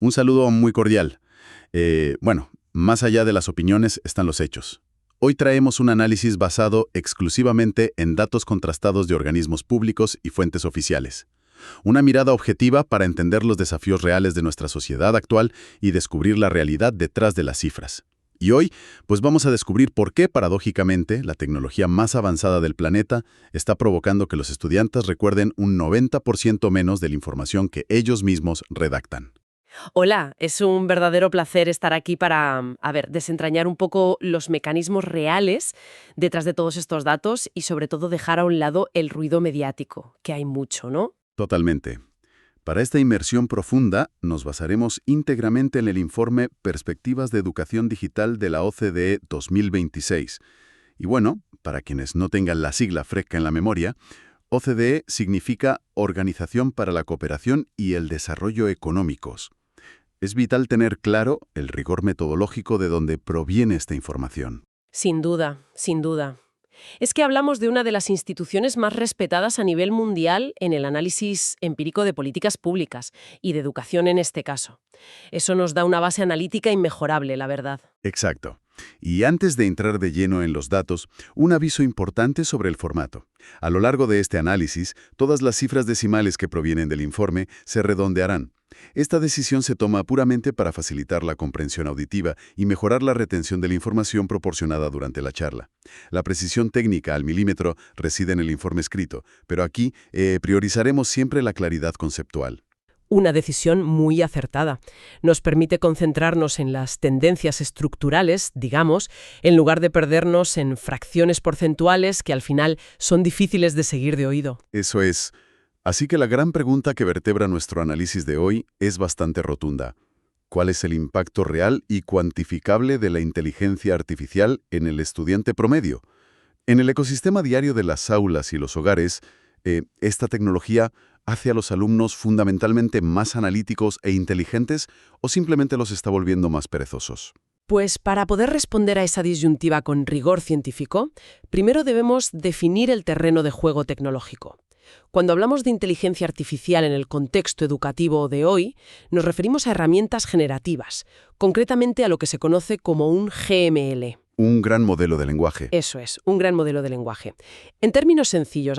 Un saludo muy cordial. Más allá de las opiniones están los hechos. Hoy traemos un análisis basado exclusivamente en datos contrastados de organismos públicos y fuentes oficiales. Una mirada objetiva para entender los desafíos reales de nuestra sociedad actual y descubrir la realidad detrás de las cifras. Y hoy, pues vamos a descubrir por qué, paradójicamente, la tecnología más avanzada del planeta está provocando que los estudiantes recuerden un 90% menos de la información que ellos mismos redactan. Hola, es un verdadero placer estar aquí para, desentrañar un poco los mecanismos reales detrás de todos estos datos y sobre todo dejar a un lado el ruido mediático, que hay mucho, ¿no? Totalmente. Para esta inmersión profunda, nos basaremos íntegramente en el informe Perspectivas de Educación Digital de la OCDE 2026. Y bueno, para quienes no tengan la sigla fresca en la memoria, OCDE significa Organización para la Cooperación y el Desarrollo Económicos. Es vital tener claro el rigor metodológico de donde proviene esta información. Sin duda, sin duda. Es que hablamos de una de las instituciones más respetadas a nivel mundial en el análisis empírico de políticas públicas y de educación en este caso. Eso nos da una base analítica inmejorable, la verdad. Exacto. Y antes de entrar de lleno en los datos, un aviso importante sobre el formato. A lo largo de este análisis, todas las cifras decimales que provienen del informe se redondearán. Esta decisión se toma puramente para facilitar la comprensión auditiva y mejorar la retención de la información proporcionada durante la charla. La precisión técnica al milímetro reside en el informe escrito, pero aquí priorizaremos siempre la claridad conceptual. Una decisión muy acertada. Nos permite concentrarnos en las tendencias estructurales, digamos, en lugar de perdernos en fracciones porcentuales que al final son difíciles de seguir de oído. Eso es. Así que la gran pregunta que vertebra nuestro análisis de hoy es bastante rotunda. ¿Cuál es el impacto real y cuantificable de la inteligencia artificial en el estudiante promedio? En el ecosistema diario de las aulas y los hogares, ¿esta tecnología hace a los alumnos fundamentalmente más analíticos e inteligentes o simplemente los está volviendo más perezosos? Pues para poder responder a esa disyuntiva con rigor científico, primero debemos definir el terreno de juego tecnológico. Cuando hablamos de inteligencia artificial en el contexto educativo de hoy, nos referimos a herramientas generativas, concretamente a lo que se conoce como un GML. Un gran modelo de lenguaje. Eso es, un gran modelo de lenguaje. En términos sencillos,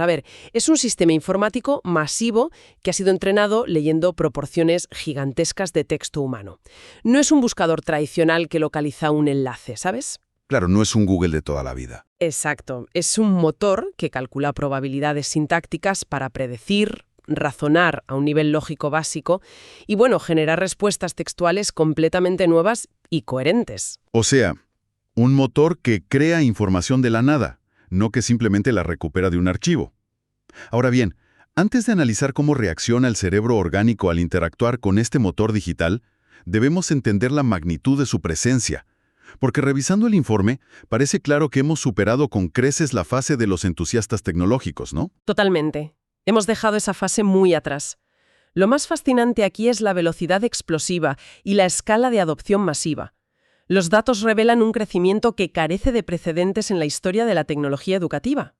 es un sistema informático masivo que ha sido entrenado leyendo proporciones gigantescas de texto humano. No es un buscador tradicional que localiza un enlace, ¿sabes? Claro, no es un Google de toda la vida. Exacto, es un motor que calcula probabilidades sintácticas para predecir, razonar a un nivel lógico básico y, generar respuestas textuales completamente nuevas y coherentes. O sea, un motor que crea información de la nada, no que simplemente la recupera de un archivo. Ahora bien, antes de analizar cómo reacciona el cerebro orgánico al interactuar con este motor digital, debemos entender la magnitud de su presencia. Porque revisando el informe, parece claro que hemos superado con creces la fase de los entusiastas tecnológicos, ¿no? Totalmente. Hemos dejado esa fase muy atrás. Lo más fascinante aquí es la velocidad explosiva y la escala de adopción masiva. Los datos revelan un crecimiento que carece de precedentes en la historia de la tecnología educativa.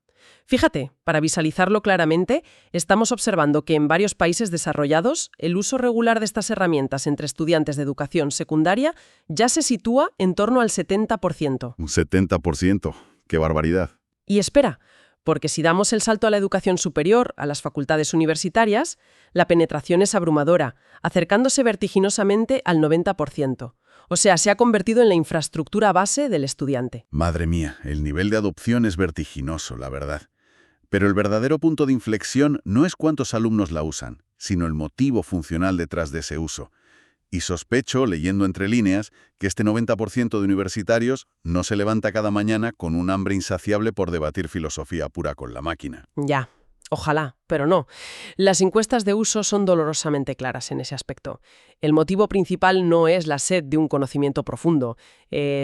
Fíjate, para visualizarlo claramente, estamos observando que en varios países desarrollados, el uso regular de estas herramientas entre estudiantes de educación secundaria ya se sitúa en torno al 70%. Un 70%. ¡Qué barbaridad! Y espera, porque si damos el salto a la educación superior, a las facultades universitarias, la penetración es abrumadora, acercándose vertiginosamente al 90%. O sea, se ha convertido en la infraestructura base del estudiante. Madre mía, el nivel de adopción es vertiginoso, la verdad. Pero el verdadero punto de inflexión no es cuántos alumnos la usan, sino el motivo funcional detrás de ese uso. Y sospecho, leyendo entre líneas, que este 90% de universitarios no se levanta cada mañana con un hambre insaciable por debatir filosofía pura con la máquina. Ya. Ojalá, pero no. Las encuestas de uso son dolorosamente claras en ese aspecto. El motivo principal no es la sed de un conocimiento profundo,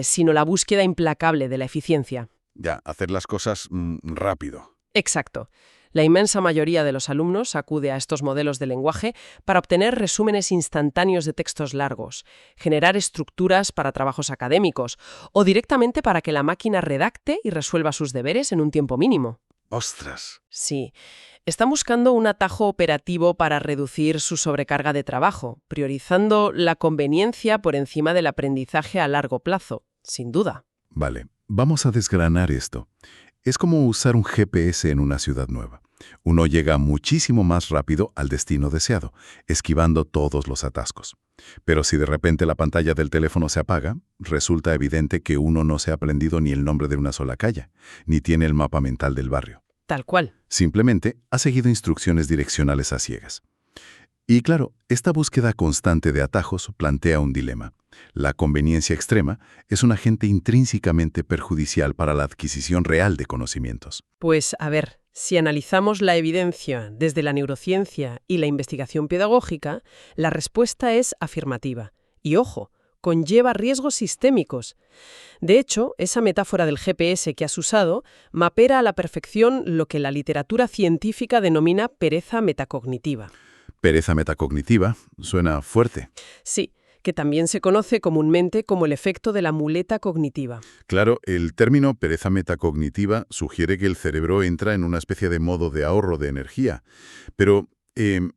sino la búsqueda implacable de la eficiencia. Ya, hacer las cosas rápido. Exacto. La inmensa mayoría de los alumnos acude a estos modelos de lenguaje para obtener resúmenes instantáneos de textos largos, generar estructuras para trabajos académicos o directamente para que la máquina redacte y resuelva sus deberes en un tiempo mínimo. ¡Ostras! Sí. Están buscando un atajo operativo para reducir su sobrecarga de trabajo, priorizando la conveniencia por encima del aprendizaje a largo plazo, sin duda. Vale, vamos a desgranar esto. Es como usar un GPS en una ciudad nueva. Uno llega muchísimo más rápido al destino deseado, esquivando todos los atascos. Pero si de repente la pantalla del teléfono se apaga, resulta evidente que uno no se ha aprendido ni el nombre de una sola calle, ni tiene el mapa mental del barrio. Tal cual. Simplemente ha seguido instrucciones direccionales a ciegas. Y claro, esta búsqueda constante de atajos plantea un dilema. La conveniencia extrema es un agente intrínsecamente perjudicial para la adquisición real de conocimientos. Pues, a ver, si analizamos la evidencia desde la neurociencia y la investigación pedagógica, la respuesta es afirmativa. Y ojo, conlleva riesgos sistémicos. De hecho, esa metáfora del GPS que has usado mapea a la perfección lo que la literatura científica denomina pereza metacognitiva. Pereza metacognitiva suena fuerte. Sí, que también se conoce comúnmente como el efecto de la muleta cognitiva. Claro, el término pereza metacognitiva sugiere que el cerebro entra en una especie de modo de ahorro de energía. Pero,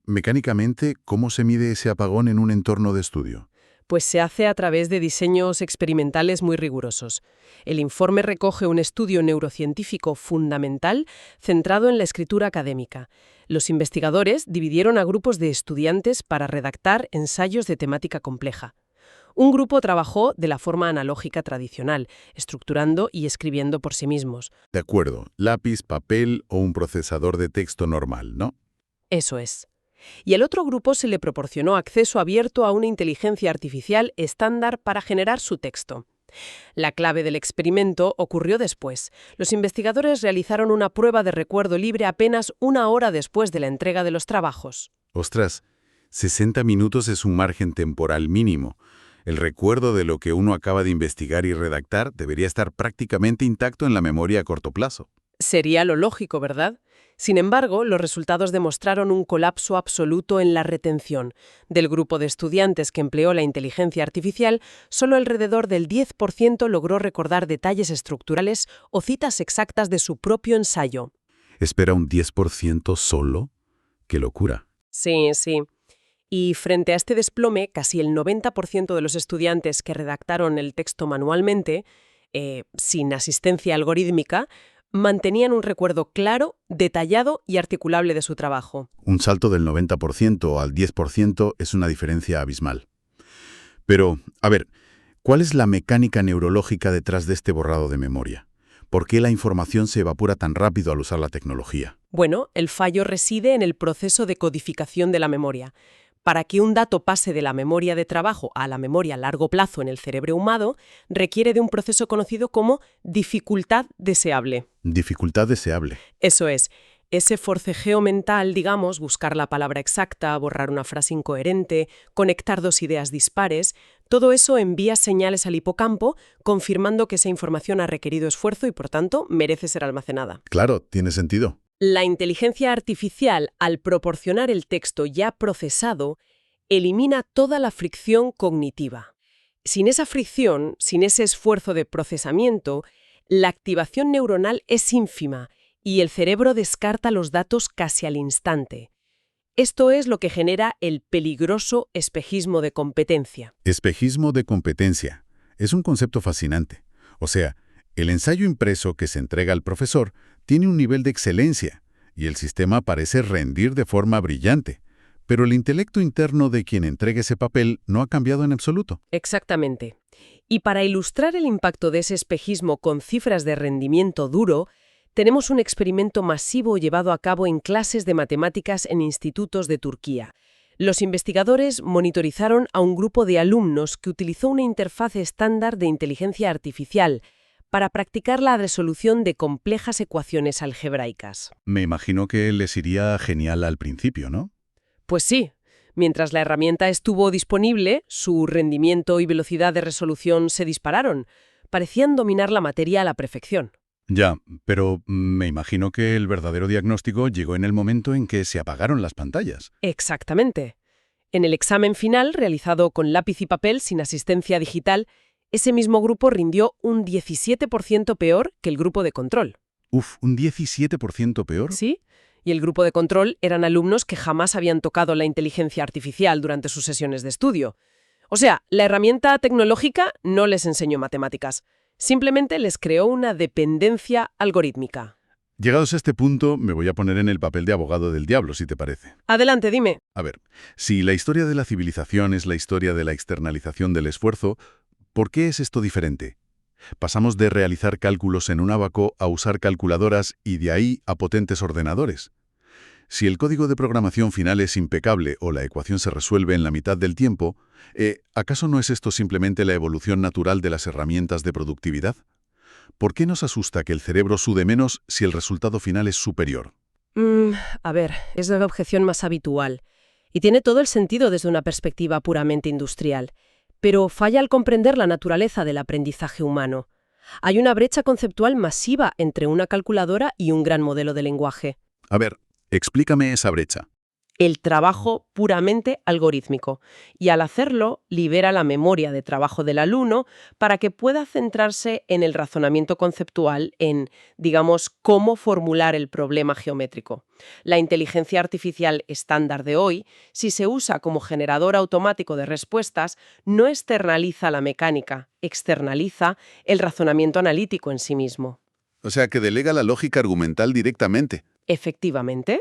mecánicamente, ¿cómo se mide ese apagón en un entorno de estudio? Pues se hace a través de diseños experimentales muy rigurosos. El informe recoge un estudio neurocientífico fundamental centrado en la escritura académica. Los investigadores dividieron a grupos de estudiantes para redactar ensayos de temática compleja. Un grupo trabajó de la forma analógica tradicional, estructurando y escribiendo por sí mismos. De acuerdo, lápiz, papel o un procesador de texto normal, ¿no? Eso es. Y al otro grupo se le proporcionó acceso abierto a una inteligencia artificial estándar para generar su texto. La clave del experimento ocurrió después. Los investigadores realizaron una prueba de recuerdo libre apenas una hora después de la entrega de los trabajos. Ostras, 60 minutos es un margen temporal mínimo. El recuerdo de lo que uno acaba de investigar y redactar debería estar prácticamente intacto en la memoria a corto plazo. Sería lo lógico, ¿verdad? Sin embargo, los resultados demostraron un colapso absoluto en la retención. Del grupo de estudiantes que empleó la inteligencia artificial, solo alrededor del 10% logró recordar detalles estructurales o citas exactas de su propio ensayo. ¿Espera un 10% solo? ¡Qué locura! Sí, sí. Y frente a este desplome, casi el 90% de los estudiantes que redactaron el texto manualmente, sin asistencia algorítmica, mantenían un recuerdo claro, detallado y articulable de su trabajo. Un salto del 90% al 10% es una diferencia abismal. Pero, a ver, ¿cuál es la mecánica neurológica detrás de este borrado de memoria? ¿Por qué la información se evapora tan rápido al usar la tecnología? Bueno, el fallo reside en el proceso de codificación de la memoria. Para que un dato pase de la memoria de trabajo a la memoria a largo plazo en el cerebro humano, requiere de un proceso conocido como dificultad deseable. Dificultad deseable. Eso es, ese forcejeo mental, digamos, buscar la palabra exacta, borrar una frase incoherente, conectar dos ideas dispares, todo eso envía señales al hipocampo, confirmando que esa información ha requerido esfuerzo y, por tanto, merece ser almacenada. Claro, tiene sentido. La inteligencia artificial, al proporcionar el texto ya procesado, elimina toda la fricción cognitiva. Sin esa fricción, sin ese esfuerzo de procesamiento, la activación neuronal es ínfima y el cerebro descarta los datos casi al instante. Esto es lo que genera el peligroso espejismo de competencia. Espejismo de competencia. Es un concepto fascinante. O sea, el ensayo impreso que se entrega al profesor tiene un nivel de excelencia y el sistema parece rendir de forma brillante, pero el intelecto interno de quien entrega ese papel no ha cambiado en absoluto. Exactamente. Y para ilustrar el impacto de ese espejismo con cifras de rendimiento duro, tenemos un experimento masivo llevado a cabo en clases de matemáticas en institutos de Turquía. Los investigadores monitorizaron a un grupo de alumnos que utilizó una interfaz estándar de inteligencia artificial para practicar la resolución de complejas ecuaciones algebraicas. Me imagino que les iría genial al principio, ¿no? Pues sí. Mientras la herramienta estuvo disponible, su rendimiento y velocidad de resolución se dispararon. Parecían dominar la materia a la perfección. Ya, pero me imagino que el verdadero diagnóstico llegó en el momento en que se apagaron las pantallas. Exactamente. En el examen final, realizado con lápiz y papel sin asistencia digital, ese mismo grupo rindió un 17% peor que el grupo de control. Uf, ¿un 17% peor? ¿Sí? Y el grupo de control eran alumnos que jamás habían tocado la inteligencia artificial durante sus sesiones de estudio. O sea, la herramienta tecnológica no les enseñó matemáticas, simplemente les creó una dependencia algorítmica. Llegados a este punto, me voy a poner en el papel de abogado del diablo, si te parece. Adelante, dime. A ver, si la historia de la civilización es la historia de la externalización del esfuerzo, ¿por qué es esto diferente? Pasamos de realizar cálculos en un ábaco a usar calculadoras y de ahí a potentes ordenadores. Si el código de programación final es impecable o la ecuación se resuelve en la mitad del tiempo, ¿acaso no es esto simplemente la evolución natural de las herramientas de productividad? ¿Por qué nos asusta que el cerebro sude menos si el resultado final es superior? A ver, es la objeción más habitual. Y tiene todo el sentido desde una perspectiva puramente industrial. Pero falla al comprender la naturaleza del aprendizaje humano. Hay una brecha conceptual masiva entre una calculadora y un gran modelo de lenguaje. A ver, explícame esa brecha. El trabajo puramente algorítmico, y al hacerlo libera la memoria de trabajo del alumno para que pueda centrarse en el razonamiento conceptual, en, digamos, cómo formular el problema geométrico. La inteligencia artificial estándar de hoy, si se usa como generador automático de respuestas, no externaliza la mecánica, externaliza el razonamiento analítico en sí mismo. O sea, que delega la lógica argumental directamente. Efectivamente.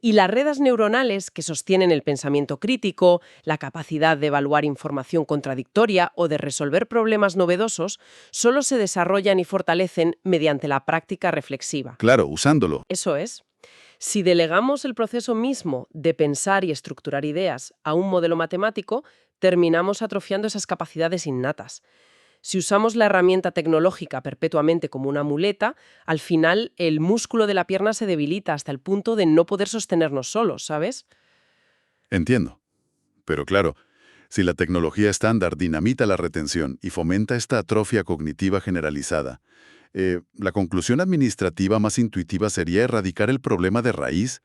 Y las redes neuronales que sostienen el pensamiento crítico, la capacidad de evaluar información contradictoria o de resolver problemas novedosos, solo se desarrollan y fortalecen mediante la práctica reflexiva. Claro, usándolo. Eso es. Si delegamos el proceso mismo de pensar y estructurar ideas a un modelo matemático, terminamos atrofiando esas capacidades innatas. Si usamos la herramienta tecnológica perpetuamente como una muleta, al final el músculo de la pierna se debilita hasta el punto de no poder sostenernos solos, ¿sabes? Entiendo. Pero claro, si la tecnología estándar dinamita la retención y fomenta esta atrofia cognitiva generalizada, la conclusión administrativa más intuitiva sería erradicar el problema de raíz,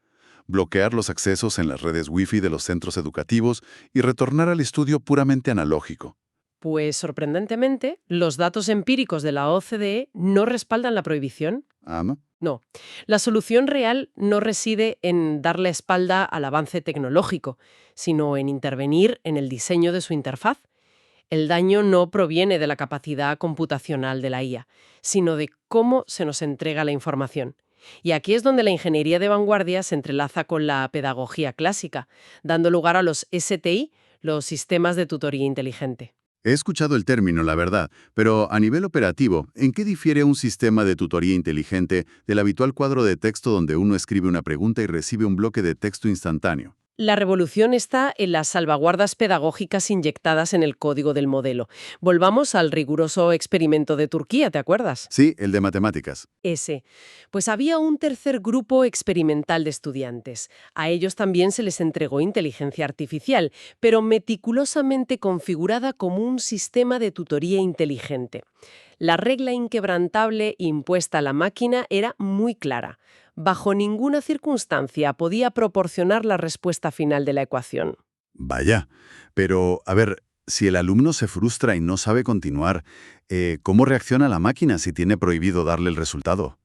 bloquear los accesos en las redes Wi-Fi de los centros educativos y retornar al estudio puramente analógico. Pues sorprendentemente, los datos empíricos de la OCDE no respaldan la prohibición. Ah, ¿no? No. La solución real no reside en darle espalda al avance tecnológico, sino en intervenir en el diseño de su interfaz. El daño no proviene de la capacidad computacional de la IA, sino de cómo se nos entrega la información. Y aquí es donde la ingeniería de vanguardia se entrelaza con la pedagogía clásica, dando lugar a los STI, los sistemas de tutoría inteligente. He escuchado el término, la verdad, pero a nivel operativo, ¿en qué difiere un sistema de tutoría inteligente del habitual cuadro de texto donde uno escribe una pregunta y recibe un bloque de texto instantáneo? La revolución está en las salvaguardas pedagógicas inyectadas en el código del modelo. Volvamos al riguroso experimento de Turquía, ¿te acuerdas? Sí, el de matemáticas. Ese. Pues había un tercer grupo experimental de estudiantes. A ellos también se les entregó inteligencia artificial, pero meticulosamente configurada como un sistema de tutoría inteligente. La regla inquebrantable impuesta a la máquina era muy clara. Bajo ninguna circunstancia podía proporcionar la respuesta final de la ecuación. Vaya, pero a ver, si el alumno se frustra y no sabe continuar, ¿cómo reacciona la máquina si tiene prohibido darle el resultado?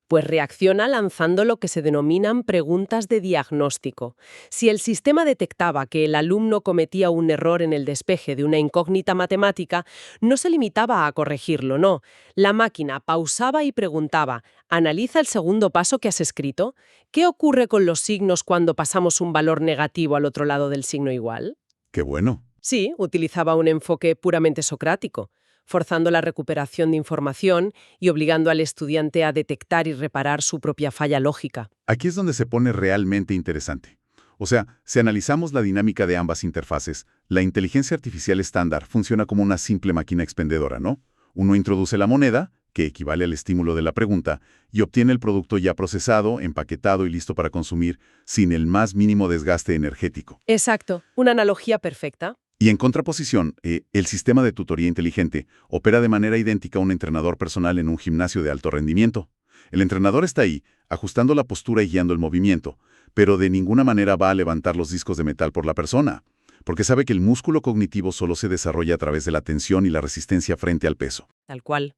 Pues reacciona lanzando lo que se denominan preguntas de diagnóstico. Si el sistema detectaba que el alumno cometía un error en el despeje de una incógnita matemática, no se limitaba a corregirlo, no. La máquina pausaba y preguntaba: «¿Analiza el segundo paso que has escrito? ¿Qué ocurre con los signos cuando pasamos un valor negativo al otro lado del signo igual?». ¡Qué bueno! Sí, utilizaba un enfoque puramente socrático, forzando la recuperación de información y obligando al estudiante a detectar y reparar su propia falla lógica. Aquí es donde se pone realmente interesante. O sea, si analizamos la dinámica de ambas interfaces, la inteligencia artificial estándar funciona como una simple máquina expendedora, ¿no? Uno introduce la moneda, que equivale al estímulo de la pregunta, y obtiene el producto ya procesado, empaquetado y listo para consumir, sin el más mínimo desgaste energético. Exacto, una analogía perfecta. Y en contraposición, el sistema de tutoría inteligente opera de manera idéntica a un entrenador personal en un gimnasio de alto rendimiento. El entrenador está ahí, ajustando la postura y guiando el movimiento, pero de ninguna manera va a levantar los discos de metal por la persona, porque sabe que el músculo cognitivo solo se desarrolla a través de la tensión y la resistencia frente al peso. Tal cual.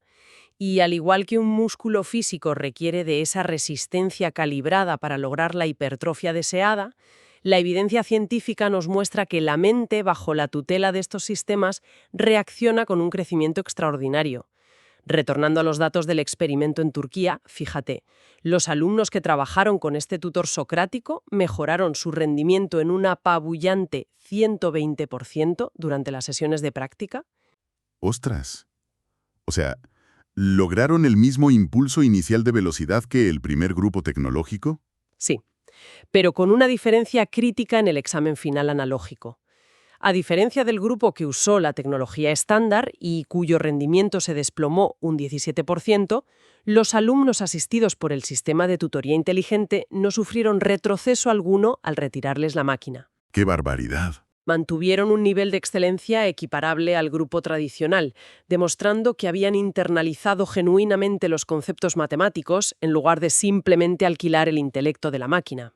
Y al igual que un músculo físico requiere de esa resistencia calibrada para lograr la hipertrofia deseada, la evidencia científica nos muestra que la mente, bajo la tutela de estos sistemas, reacciona con un crecimiento extraordinario. Retornando a los datos del experimento en Turquía, fíjate, los alumnos que trabajaron con este tutor socrático mejoraron su rendimiento en un apabullante 120% durante las sesiones de práctica. ¡Ostras! O sea, ¿lograron el mismo impulso inicial de velocidad que el primer grupo tecnológico? Sí, pero con una diferencia crítica en el examen final analógico. A diferencia del grupo que usó la tecnología estándar y cuyo rendimiento se desplomó un 17%, los alumnos asistidos por el sistema de tutoría inteligente no sufrieron retroceso alguno al retirarles la máquina. ¡Qué barbaridad! Mantuvieron un nivel de excelencia equiparable al grupo tradicional, demostrando que habían internalizado genuinamente los conceptos matemáticos en lugar de simplemente alquilar el intelecto de la máquina.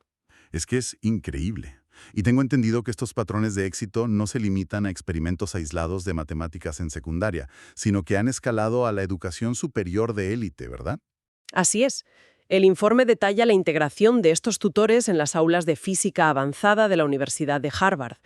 Es que es increíble. Y tengo entendido que estos patrones de éxito no se limitan a experimentos aislados de matemáticas en secundaria, sino que han escalado a la educación superior de élite, ¿verdad? Así es. El informe detalla la integración de estos tutores en las aulas de física avanzada de la Universidad de Harvard.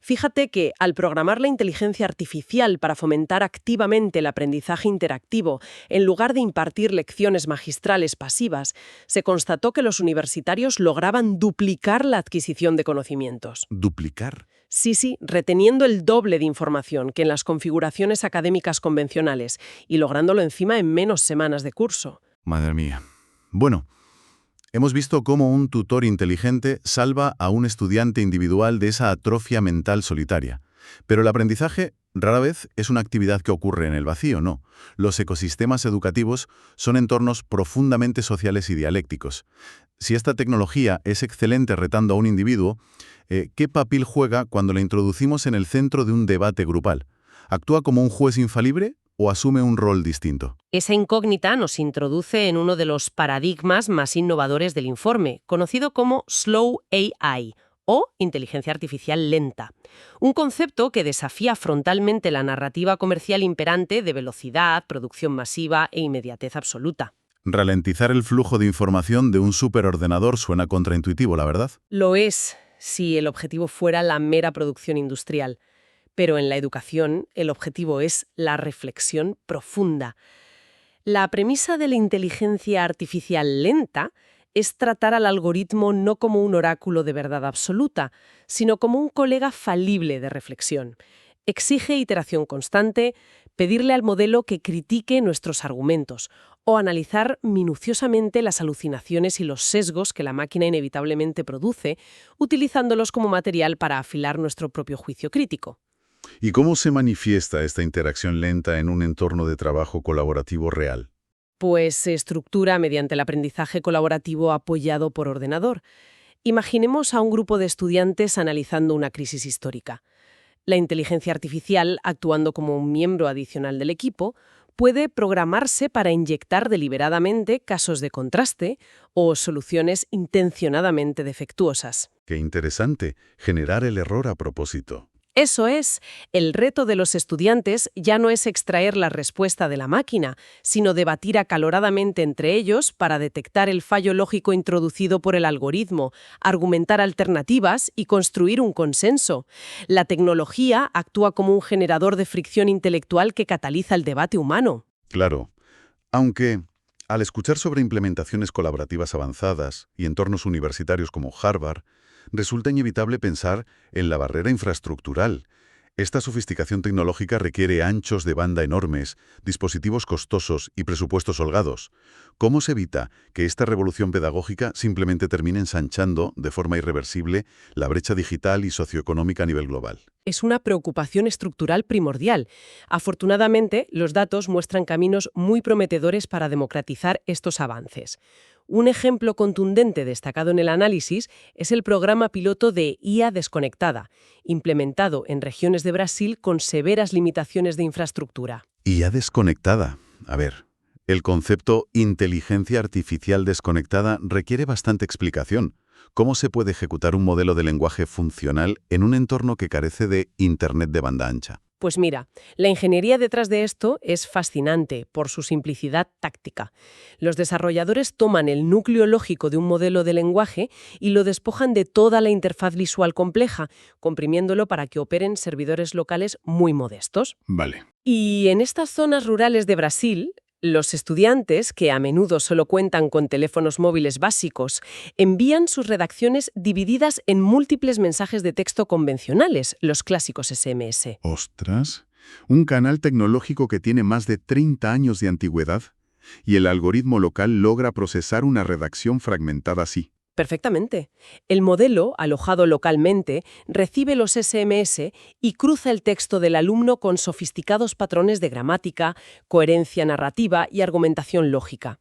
Fíjate que, al programar la inteligencia artificial para fomentar activamente el aprendizaje interactivo, en lugar de impartir lecciones magistrales pasivas, se constató que los universitarios lograban duplicar la adquisición de conocimientos. ¿Duplicar? Sí, reteniendo el doble de información que en las configuraciones académicas convencionales y lográndolo encima en menos semanas de curso. Madre mía. Bueno, hemos visto cómo un tutor inteligente salva a un estudiante individual de esa atrofia mental solitaria. Pero el aprendizaje rara vez es una actividad que ocurre en el vacío, no. Los ecosistemas educativos son entornos profundamente sociales y dialécticos. Si esta tecnología es excelente retando a un individuo, ¿qué papel juega cuando la introducimos en el centro de un debate grupal? ¿Actúa como un juez infalible o asume un rol distinto? Esa incógnita nos introduce en uno de los paradigmas más innovadores del informe, conocido como Slow AI, o inteligencia artificial lenta. Un concepto que desafía frontalmente la narrativa comercial imperante de velocidad, producción masiva e inmediatez absoluta. Ralentizar el flujo de información de un superordenador suena contraintuitivo, la verdad. Lo es, si el objetivo fuera la mera producción industrial. Pero en la educación, el objetivo es la reflexión profunda. La premisa de la inteligencia artificial lenta es tratar al algoritmo no como un oráculo de verdad absoluta, sino como un colega falible de reflexión. Exige iteración constante, pedirle al modelo que critique nuestros argumentos o analizar minuciosamente las alucinaciones y los sesgos que la máquina inevitablemente produce, utilizándolos como material para afilar nuestro propio juicio crítico. ¿Y cómo se manifiesta esta interacción lenta en un entorno de trabajo colaborativo real? Pues se estructura mediante el aprendizaje colaborativo apoyado por ordenador. Imaginemos a un grupo de estudiantes analizando una crisis histórica. La inteligencia artificial, actuando como un miembro adicional del equipo, puede programarse para inyectar deliberadamente casos de contraste o soluciones intencionadamente defectuosas. Qué interesante, generar el error a propósito. Eso es, el reto de los estudiantes ya no es extraer la respuesta de la máquina, sino debatir acaloradamente entre ellos para detectar el fallo lógico introducido por el algoritmo, argumentar alternativas y construir un consenso. La tecnología actúa como un generador de fricción intelectual que cataliza el debate humano. Claro, aunque al escuchar sobre implementaciones colaborativas avanzadas y entornos universitarios como Harvard, resulta inevitable pensar en la barrera infraestructural. Esta sofisticación tecnológica requiere anchos de banda enormes, dispositivos costosos y presupuestos holgados. ¿Cómo se evita que esta revolución pedagógica simplemente termine ensanchando, de forma irreversible, la brecha digital y socioeconómica a nivel global? Es una preocupación estructural primordial. Afortunadamente, los datos muestran caminos muy prometedores para democratizar estos avances. Un ejemplo contundente destacado en el análisis es el programa piloto de IA desconectada, implementado en regiones de Brasil con severas limitaciones de infraestructura. IA desconectada. A ver, el concepto inteligencia artificial desconectada requiere bastante explicación. ¿Cómo se puede ejecutar un modelo de lenguaje funcional en un entorno que carece de Internet de banda ancha? Pues mira, la ingeniería detrás de esto es fascinante por su simplicidad táctica. Los desarrolladores toman el núcleo lógico de un modelo de lenguaje y lo despojan de toda la interfaz visual compleja, comprimiéndolo para que operen servidores locales muy modestos. Vale. Y en estas zonas rurales de Brasil, los estudiantes, que a menudo solo cuentan con teléfonos móviles básicos, envían sus redacciones divididas en múltiples mensajes de texto convencionales, los clásicos SMS. Ostras, un canal tecnológico que tiene más de 30 años de antigüedad y el algoritmo local logra procesar una redacción fragmentada así. Perfectamente. El modelo, alojado localmente, recibe los SMS y cruza el texto del alumno con sofisticados patrones de gramática, coherencia narrativa y argumentación lógica.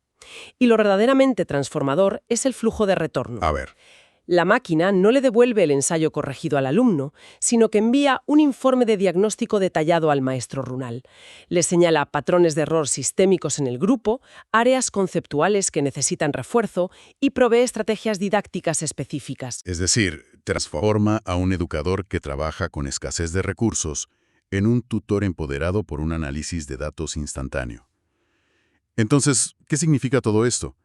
Y lo verdaderamente transformador es el flujo de retorno. A ver. La máquina no le devuelve el ensayo corregido al alumno, sino que envía un informe de diagnóstico detallado al maestro runal. Le señala patrones de error sistémicos en el grupo, áreas conceptuales que necesitan refuerzo y provee estrategias didácticas específicas. Es decir, transforma a un educador que trabaja con escasez de recursos en un tutor empoderado por un análisis de datos instantáneo. Entonces, ¿qué significa todo esto?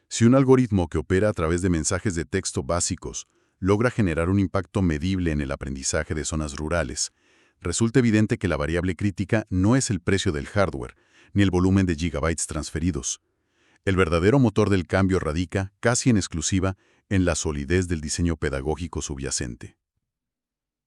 Si un algoritmo que opera a través de mensajes de texto básicos logra generar un impacto medible en el aprendizaje de zonas rurales, resulta evidente que la variable crítica no es el precio del hardware, ni el volumen de gigabytes transferidos. El verdadero motor del cambio radica, casi en exclusiva, en la solidez del diseño pedagógico subyacente.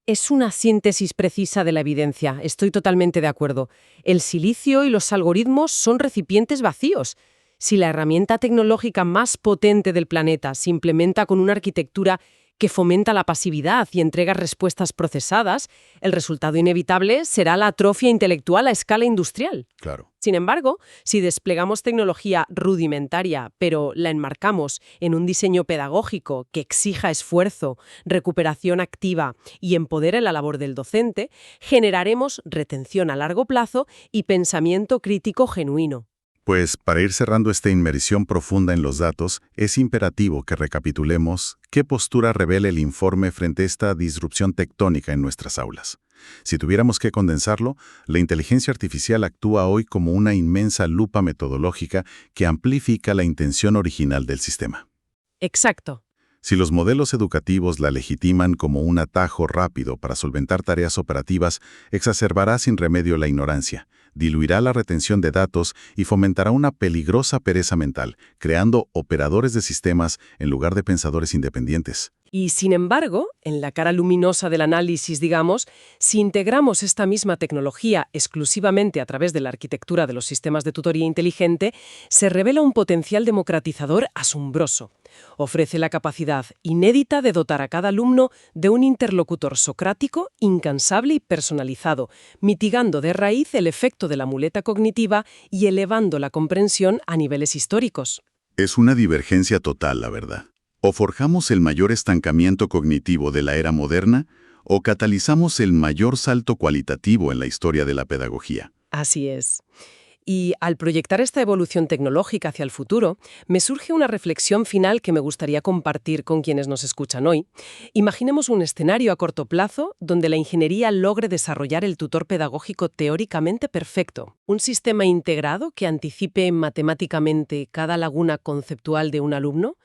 Es una síntesis precisa de la evidencia, estoy totalmente de acuerdo. El silicio y los algoritmos son recipientes vacíos. Si la herramienta tecnológica más potente del planeta se implementa con una arquitectura que fomenta la pasividad y entrega respuestas procesadas, el resultado inevitable será la atrofia intelectual a escala industrial. Claro. Sin embargo, si desplegamos tecnología rudimentaria, pero la enmarcamos en un diseño pedagógico que exija esfuerzo, recuperación activa y empodere la labor del docente, generaremos retención a largo plazo y pensamiento crítico genuino. Pues para ir cerrando esta inmersión profunda en los datos, es imperativo que recapitulemos qué postura revela el informe frente a esta disrupción tectónica en nuestras aulas. Si tuviéramos que condensarlo, la inteligencia artificial actúa hoy como una inmensa lupa metodológica que amplifica la intención original del sistema. Exacto. Si los modelos educativos la legitiman como un atajo rápido para solventar tareas operativas, exacerbará sin remedio la ignorancia, diluirá la retención de datos y fomentará una peligrosa pereza mental, creando operadores de sistemas en lugar de pensadores independientes. Y sin embargo, en la cara luminosa del análisis, digamos, si integramos esta misma tecnología exclusivamente a través de la arquitectura de los sistemas de tutoría inteligente, se revela un potencial democratizador asombroso. Ofrece la capacidad inédita de dotar a cada alumno de un interlocutor socrático, incansable y personalizado, mitigando de raíz el efecto de la muleta cognitiva y elevando la comprensión a niveles históricos. Es una divergencia total, la verdad. O forjamos el mayor estancamiento cognitivo de la era moderna, o catalizamos el mayor salto cualitativo en la historia de la pedagogía. Así es. Y al proyectar esta evolución tecnológica hacia el futuro, me surge una reflexión final que me gustaría compartir con quienes nos escuchan hoy. Imaginemos un escenario a corto plazo donde la ingeniería logre desarrollar el tutor pedagógico teóricamente perfecto. Un sistema integrado que anticipe matemáticamente cada laguna conceptual de un alumno,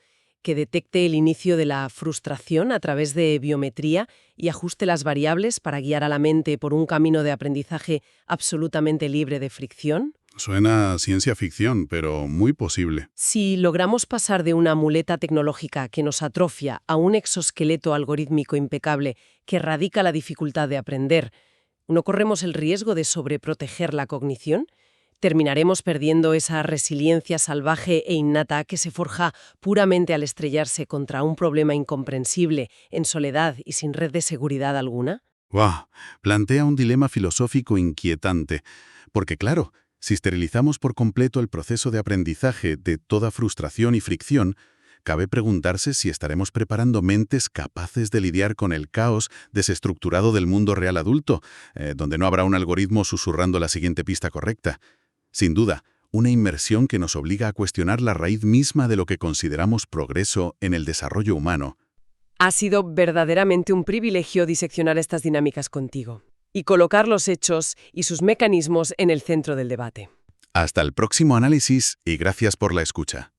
que detecte el inicio de la frustración a través de biometría y ajuste las variables para guiar a la mente por un camino de aprendizaje absolutamente libre de fricción. Suena a ciencia ficción, pero muy posible. Si logramos pasar de una muleta tecnológica que nos atrofia a un exoesqueleto algorítmico impecable que erradica la dificultad de aprender, ¿no corremos el riesgo de sobreproteger la cognición? ¿Terminaremos perdiendo esa resiliencia salvaje e innata que se forja puramente al estrellarse contra un problema incomprensible, en soledad y sin red de seguridad alguna? ¡Wow! Plantea un dilema filosófico inquietante, porque claro, si esterilizamos por completo el proceso de aprendizaje de toda frustración y fricción, cabe preguntarse si estaremos preparando mentes capaces de lidiar con el caos desestructurado del mundo real adulto, donde no habrá un algoritmo susurrando la siguiente pista correcta. Sin duda, una inmersión que nos obliga a cuestionar la raíz misma de lo que consideramos progreso en el desarrollo humano. Ha sido verdaderamente un privilegio diseccionar estas dinámicas contigo. y colocar los hechos y sus mecanismos en el centro del debate. Hasta el próximo análisis y gracias por la escucha.